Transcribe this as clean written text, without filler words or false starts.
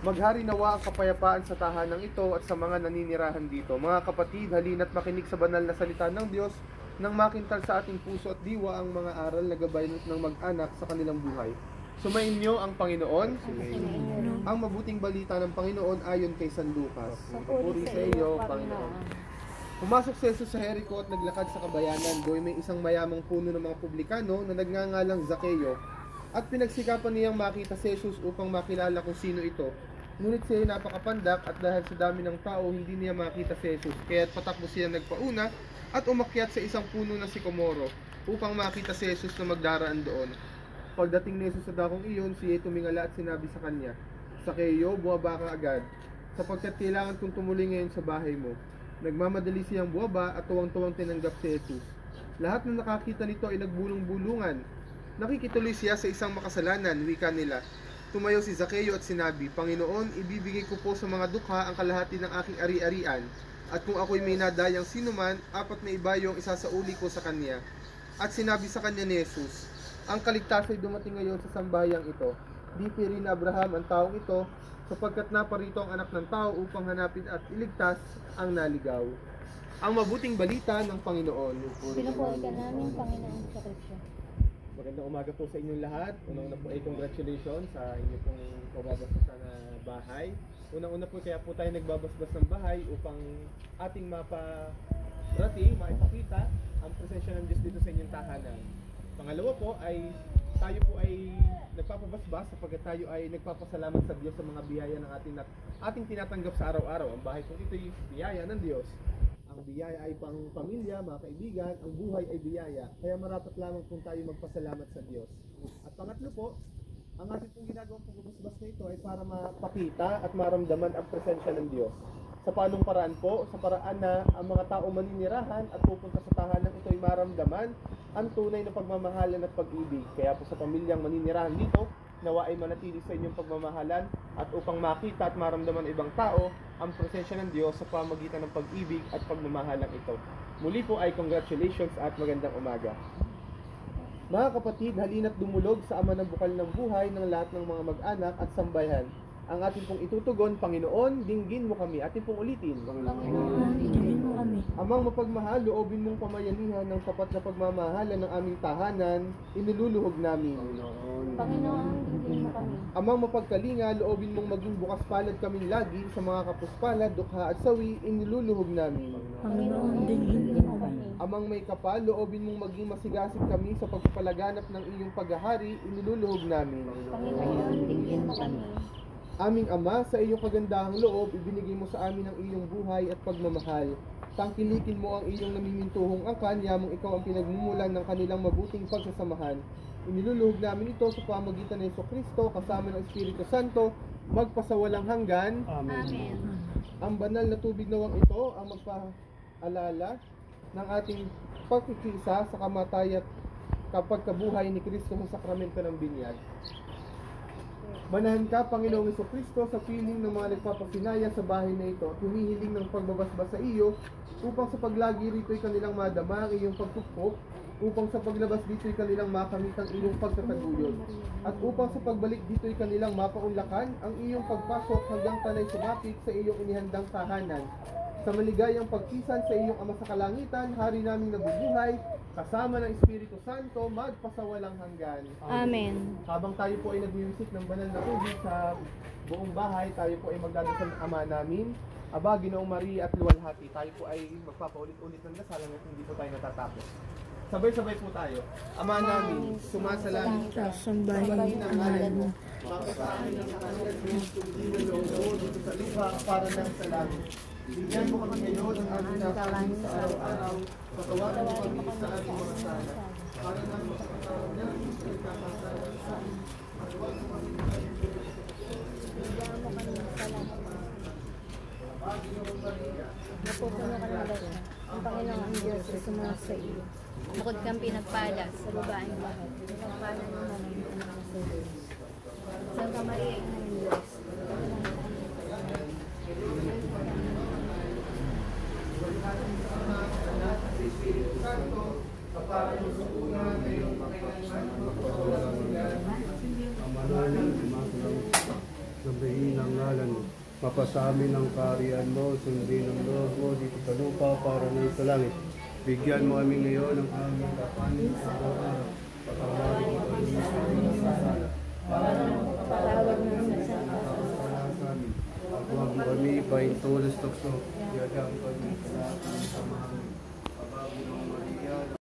Maghari nawa ang kapayapaan sa tahanang ito at sa mga naninirahan dito. Mga kapatid, halina't makinig sa banal na salita ng Diyos nang makintal sa ating puso at diwa ang mga aral na gabay ng mag-anak sa kanilang buhay. Sumainyo ang Panginoon. Ang mabuting balita ng Panginoon ayon kay San Lucas. Papuri sa iyo, Panginoon. Pumasok si Jesus sa Jericho at naglakad sa kabayanan. Doon may isang mayamang puno ng mga publikano na nagngangalang Zaccheo. At pinagsikapan niyang makita si Jesus upang makilala kung sino ito. Ngunit siya ay napakapandak at dahil sa dami ng tao, hindi niya makita si Jesus. Kaya't patakbo siya nagpauna at umakyat sa isang puno na sikomoro upang makita si Jesus na magdaraan doon. Pagdating ni Jesus sa dakong iyon, siya ay tumingala at sinabi sa kanya, Zaccheo, buwaba ka agad, sapagkat kailangan kong tumuli ngayon sa bahay mo. Nagmamadali siyang buwaba at tuwang-tuwang tinanggap si Jesus. Lahat na nakakita nito ay nagbulong-bulungan. Nakikituloy siya sa isang makasalanan, wika nila. Tumayo si Zaccheo at sinabi, Panginoon, ibibigay ko po sa mga dukha ang kalahati ng aking ari-arian. At kung ako'y may nadayang sinuman, 4 na iba yung isasauli ko sa kanya. At sinabi sa kanya ni Jesus, ang kaligtasan ay dumating ngayon sa sambayang ito. Di rin Abraham ang taong ito, sapagkat naparito ang anak ng tao upang hanapin at iligtas ang naligaw. Ang mabuting balita ng Panginoon. Pinupuri ka namin, Panginoon sa Kristo. Magandang umaga po sa inyong lahat. Unang-una po ay congratulations sa inyong pong pagbabasbas na bahay. Unang-una po kaya po tayo nagbabasbas ng bahay upang ating maparating, maipakita ang presensya ng Diyos dito sa inyong tahanan. Pangalawa po ay tayo po ay nagpapabasbas sapagkat tayo ay nagpapasalamat sa Diyos sa mga biyaya ng ating tinatanggap sa araw-araw. Ang bahay po ito ay biyaya ng Diyos. Ang biyaya ay pang pamilya, mga kaibigan, ang buhay ay biyaya. Kaya marapat lamang kung tayo magpasalamat sa Diyos. At pangatlo po, ang ating pong ginagawang pagbabasbas na ito ay para mapakita at maramdaman ang presensya ng Diyos. Sa paanong paraan po? Sa paraan na ang mga tao maninirahan at pupunta sa tahanan ito ay maramdaman ang tunay na pagmamahalan at pag-ibig. Kaya po sa pamilyang maninirahan dito, nawa ay manatili sa inyong pagmamahalan at upang makita at maramdaman ng ibang tao ang presensya ng Diyos sa pamagitan ng pag-ibig at pagmamahalang ito. Muli po ay congratulations at magandang umaga. Mga kapatid, halina't dumulog sa ama ng bukal ng buhay ng lahat ng mga mag-anak at sambayan. Ang ating pong itutugon, Panginoon, dinggin mo kami. Ating pong ulitin. Panginoon, dinggin mo kami. Amang mapagmahal, loobin mong pamayanihan ng sapat na pagmamahalan ng aming tahanan, iniluluhog namin. Panginoon, dinggin mo kami. Amang mapagkalinga, loobin mong maging bukas palad kaming lagi sa mga kapuspalad, dukha at sawi, iniluluhog namin. Panginoon, dinggin mo kami. Amang may kapal, loobin mong maging masigasig kami sa pagpapalaganap ng iyong paghahari, iniluluhog namin. Panginoon, dinggin mo kami. Aming Ama, sa iyong kagandahang loob, ibinigay mo sa amin ang iyong buhay at pagmamahal. Tangkilikin mo ang iyong namimintuhong angkan, yamang ikaw ang pinagmumulan ng kanilang mabuting pagsasamahan. Iniluluhog namin ito sa pamagitan ng Jesucristo kasama ng Espiritu Santo, magpasawalang hanggan. Amen. Ang banal na tubig nawang ito ang magpaalala ng ating pagkikisa sa kamatayan at kapag kabuhay ni Kristo sa sakramento ng binyag. Manahan ka, Panginoong Jesucristo, sa piling ng mga nagpapasinaya sa bahay na ito at humihiling ng pagbabasbas sa iyo upang sa paglagi rito'y kanilang madama ang iyong pagpupok, upang sa paglabas dito'y kanilang makamit ang iyong pagtataguyod, at upang sa pagbalik dito'y kanilang mapaunlakan ang iyong pagpasok hanggang tanay sumapit sa iyong inihandang tahanan. Sa maligayang pagkisan sa iyong Ama sa Kalangitan, Hari naming nabubuhay, kasama ng Espiritu Santo, magpasawalang hanggan. Amen. Habang tayo po ay nagwiwisik ng banal na tubig sa buong bahay, tayo po ay magdadasal ng Ama namin, Aba, Ginoong Maria at Luwalhati. Tayo po ay magpapaulit-ulit ng dasal hanggang hindi po tayo natatapos. Sabay-sabay po tayo. Ama namin, sumasalangit ka, sambahin ang ngalan mo. Makasahin ang kanilang Diyos, tuloy ng loob dito sa lupa para ng sa langit. Bigyan mo kami ngayon ang aming nakain sa araw-araw, patawarin mo kami sa ating mga sala, para nang masakatawa niya ang ikakasala sa amin. At huwag mo kami Bigyan mo kami ng salamat. Napupuno ka ng lahat. Ang Panginoon ang Diyos ay sumasa sa iyo. Bukod kang pinagpala sa babaeng lahat. Pinagpala mo na ng anak na sa iyo. Santa Maria, Ina ng Diyos. Gabi ng ngalan mo. Mapasamin ang kaharian mo, sundin ang loob mo dito sa lupa para ngayon sa langit. Bigyan mo kami ngayon ng aming kapanin sa araw-araw. Patawarin mo kami sa aming kasala. Para Patawag ng sa sa amin. At huwag mo kami pahintulos tukso. Yagam kami sa lahat ng samahan. Abago ng Maria.